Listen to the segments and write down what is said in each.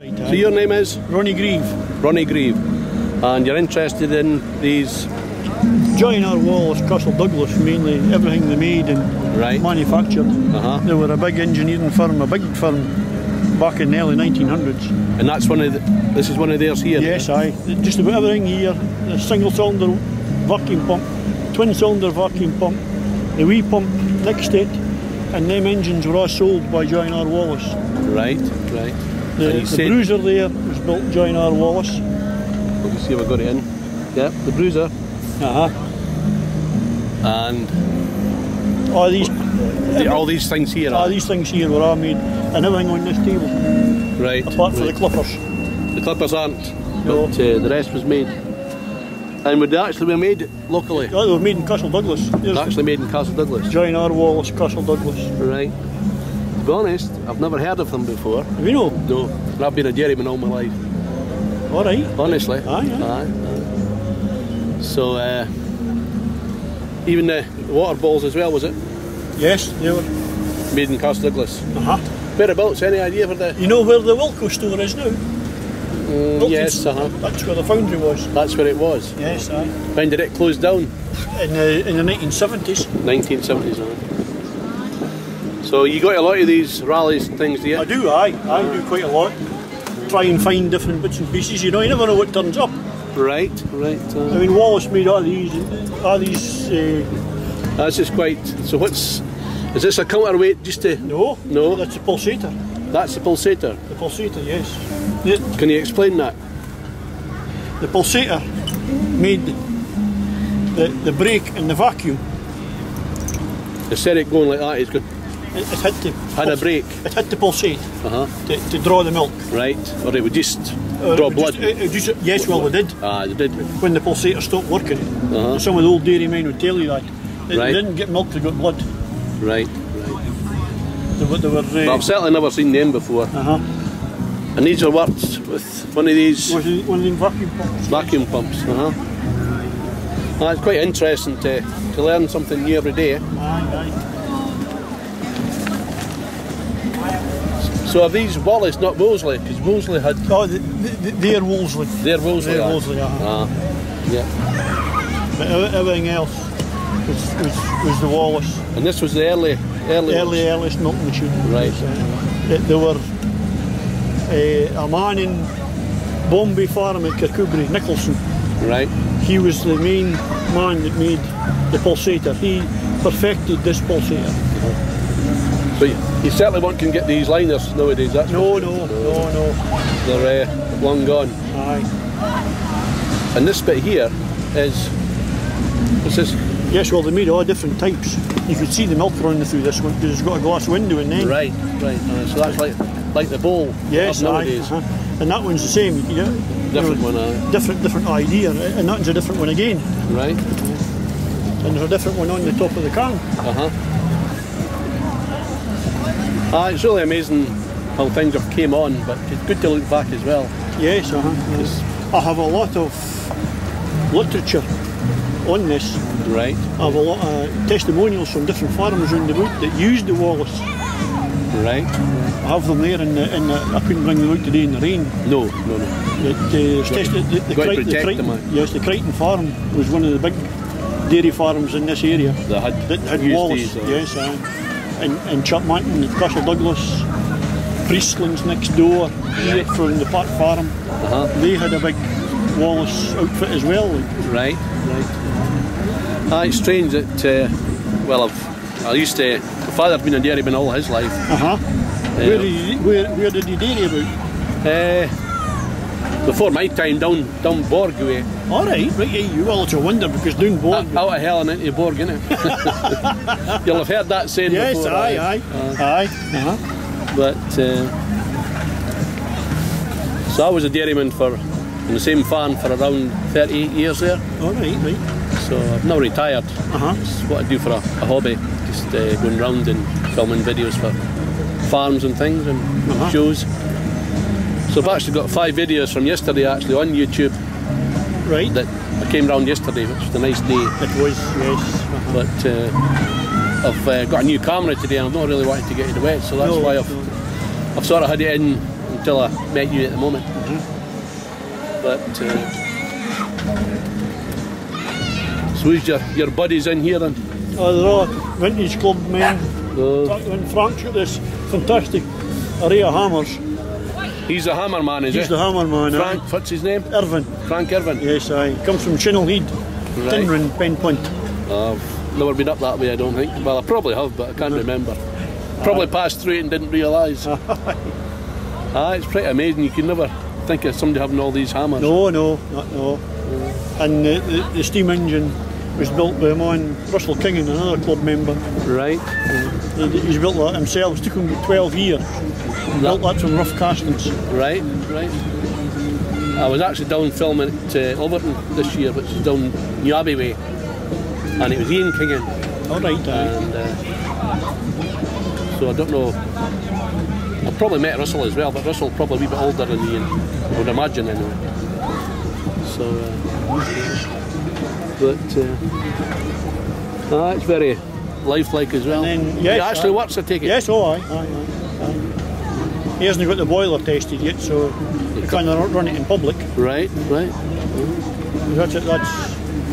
So your name is? Ronnie Grieve. Ronnie Grieve. And you're interested in these? John R. Wallace, Castle Douglas, mainly everything they made and manufactured. They were a big engineering firm, a big firm back in the early 1900s. And that's one of this is one of theirs here? Yes, aye. Just about everything here. The single cylinder vacuum pump, twin cylinder vacuum pump, the wee pump next to it, and them engines were all sold by John R. Wallace. Right, right. The bruiser there was built John R. Wallace. Let me see if I got it in. Yep, the bruiser. And all these things here. These things here were all made, and everything on this table. Right. Apart from the clippers. The clippers aren't, but the rest was made. And would they actually be made locally? Yeah, they were made in Castle Douglas. Actually made in Castle Douglas. John R. Wallace, Castle Douglas. Right. To be honest, I've never heard of them before. Have you know? No. And I've been a dairyman all my life. Alright. Honestly. Aye. So, even the water balls as well, was it? Yes, they were. Made in Castle Douglas. Whereabouts? Any idea for the? You know where the Wilco store is now? Yes, That's where the foundry was. That's where it was? Yes, aye. When did it close down? In the 1970s. 1970s, aye. So you got a lot of these rallies and things, do you? I do, aye. I do quite a lot. Try and find different bits and pieces, you know, you never know what turns up. Right, right. I mean, Wallace made all these That's just quite, so is this a counterweight just to... No, that's a pulsator. That's the pulsator? The pulsator, yes. Can you explain that? The pulsator made the brake and the vacuum. Instead of going like that, it's good. It had to... Had a brake? It had to pulsate to draw the milk. Right, or it would just draw blood? Yes, well they did. They did. When the pulsator stopped working. Some of the old dairy men would tell you that. They didn't get milk, they got blood. Right, They were, well, I've certainly never seen them before. And these are worked with one of these... One of them vacuum pumps. Vacuum pumps, It's quite interesting to learn something new every day. Aye. So are these Wallace, not Wolseley? Because Wolseley had... Oh, they're Wolseley. They're Wolseley, They're Wolseley, yeah. But everything else was the Wallace. And this was the earliest milk machine. Right. There were a man in Bombay Farm at Kirkcudbright, Nicholson. Right. He was the main man that made the pulsator. He perfected this pulsator. So you certainly won't get these liners nowadays, that's No. They're long gone. Aye. And this bit here is... What's this? Yes, well they made all different types. You could see the milk running through this one because it's got a glass window in there. Right. So that's like the bowl of nowadays. And that one's the same. Different one, different idea, and that one's a different one again. Right. And there's a different one on the top of the can. It's really amazing how things have came on, but it's good to look back as well. Yes, I have a lot of literature on this. Right. I have a lot of testimonials from different farmers around the boot that used the Wallace. Right. I have them there in the I couldn't bring them out today in the rain. No. The Crichton farm was one of the big dairy farms in this area that had Wallace. Yes, and Chapmanton, Castle Douglas, Priestlands next door, here from the Park Farm. They had a big Wallace outfit as well. Right. It's strange that, my father's been a dairyman all his life. Where did he dairy about? Before my time, down Borg way. Alright, well it's a wonder because down Borg... Out of hell and into Borg, innit? You'll have heard that saying before. Yes, aye. But, so I was a dairyman on the same farm for around 38 years there. Right. So I've now retired. It's what I do for a hobby, just going around and filming videos for farms and things and shows. So I've actually got 5 videos from yesterday actually on YouTube. Right. That I came round yesterday, which was a nice day. It was, yes. But I've got a new camera today and I've not really wanted to get it wet, so that's why I've sort of had it in until I met you at the moment. But so who's your buddies in here then? Oh, they're all vintage club men. And Frank's got this fantastic array of hammers. He's the hammer man, is he? He's the hammer man. Frank, what's his name? Irvine. Frank Irvine. Yes, aye. Comes from Chinnelhead, Tinrin, Penpunt. I've never been up that way, I don't think. Well, I probably have, but I can't remember. Probably passed through it and didn't realise. It's pretty amazing. You can never think of somebody having all these hammers. No. And the steam engine was built by a man, Russell Kingan, another club member. Right. He's built that himself. It took him 12 years. Built that from rough castings. Right. I was actually down filming at Overton this year, which is down New Abbey way, and it was Ian Kingan. All right, and so I don't know. I probably met Russell as well, but Russell probably a wee bit older than Ian, I would imagine anyway. So, it's very lifelike as well. And then, yes, it actually works, I take it. Yes, aye. He hasn't got the boiler tested yet, so he can't run it in public. Right. That's it. There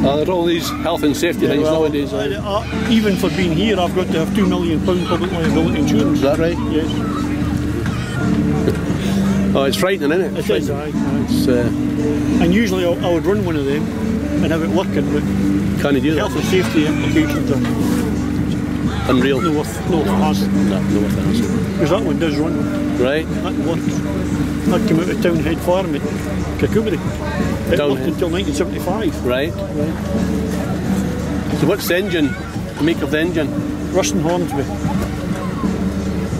are all these health and safety things nowadays. Even for being here, I've got to have £2 million public liability insurance. Is that right? Yes. Oh, it's frightening, isn't it? It is, aye. And usually I would run one of them and have it working, but can you do that? Health and safety implications are unreal. No worth hassle. Because that one does run. Right. That works. That came out of Townhead Farm at Kirkcudbright. It worked until 1975. Right. So what's the engine? The make of the engine? Ruston Hornsby.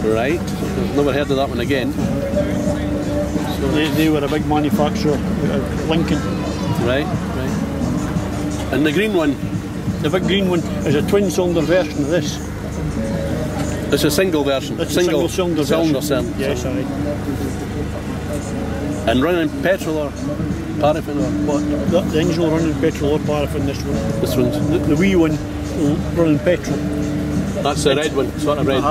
Right. I've never heard of that one again. So they were a big manufacturer, Lincoln. Right. And the green one? The big green one is a twin-cylinder version of this. It's a single version? It's a single cylinder version. Yes, aye. And running petrol or paraffin or what? The engine will run in petrol or paraffin, this one. This one's? The wee one will run in petrol. That's the red one, sort of red.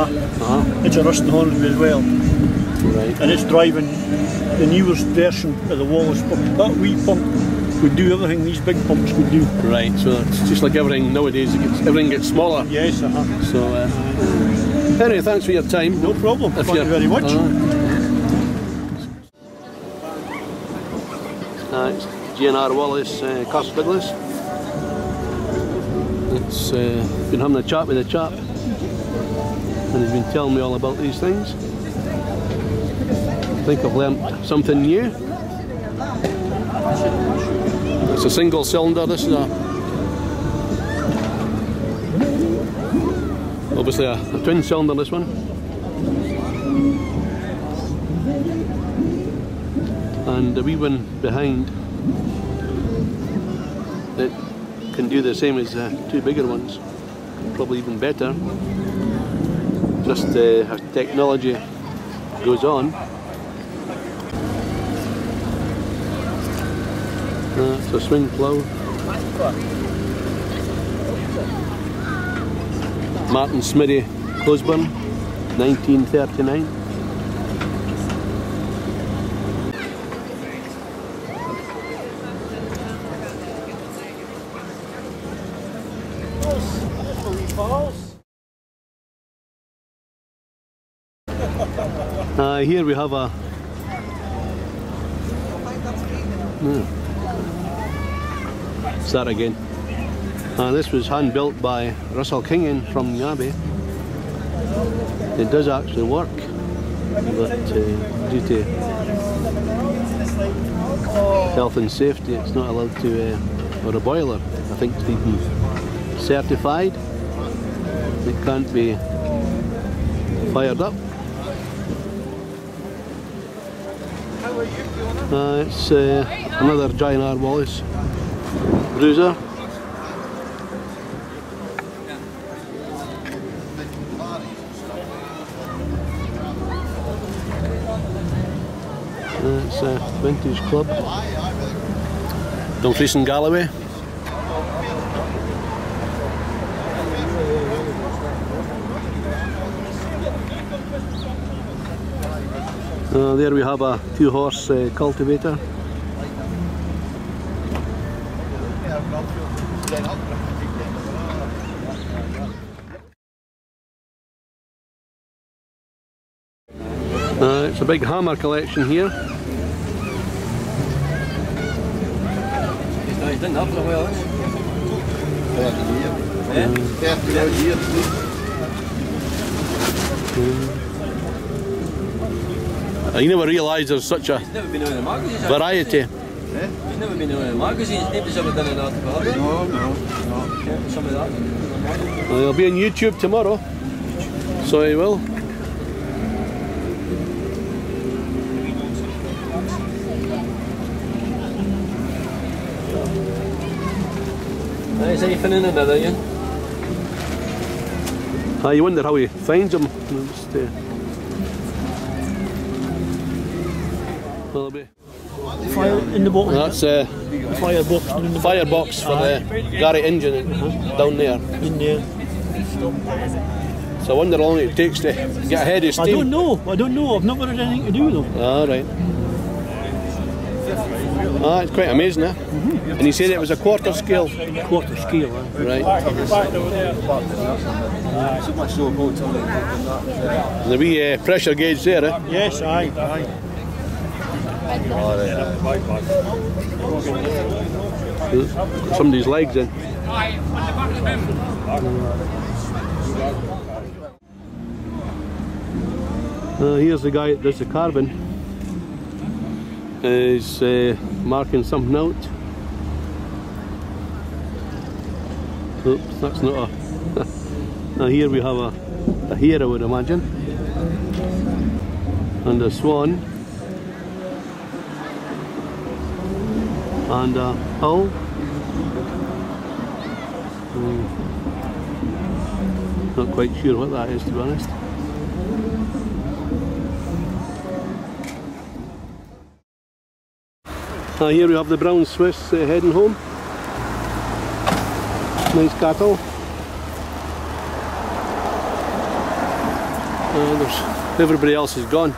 It's a Ruston Hornsby as well. Right. And it's driving the newest version of the Wallace pump. That wee pump would do everything these big pumps would do. Right, so it's just like everything nowadays, everything gets smaller. Yes, So, anyway, thanks for your time. No problem, thank you very much. It's G&R Wallace, Castle Douglas. It's been having a chat with the chap, and he's been telling me all about these things. I think I've learnt something new. It's a single cylinder. This is obviously a twin cylinder, this one. And the wee one behind, it can do the same as the two bigger ones, probably even better. Just as technology goes on. It's a swing plough. Martin Smitty Closeburn, 1939. Here we have a start again. This was hand built by Russell Kingan from the Abbey. It does actually work, but due to health and safety, it's not allowed to, or a boiler, I think, to be certified. It can't be fired up. It's another G&R Wallace bruiser. It's a vintage club. Dumfries and Galloway. There we have a 2-horse cultivator. It's a big hammer collection here. He's done that for a while, hasn't I never realised there's such a variety. He's never been in the magazines. Nobody's ever done an article, have they? No. Some of that. He'll be on YouTube tomorrow, so he will. Is anything in another, Ian? You wonder how he finds them. Fire in the bottom. That's Firebox. firebox for the Galloway engine down there. In there. So I wonder how long it takes to get ahead of steam. I don't know. I've never had anything to do with them. Ah, right. Ah, it's quite amazing, eh? And he said it was a quarter scale. Quarter scale, Right. And the wee pressure gauge there, eh? Yes, aye. Somebody's legs in. Here's the guy that does the carving. He's marking something out. Oops, that's not a... Now here we have a hare, I would imagine. And a swan. And a owl. Not quite sure what that is, to be honest. Here we have the brown Swiss heading home. Nice cattle. Everybody else is gone.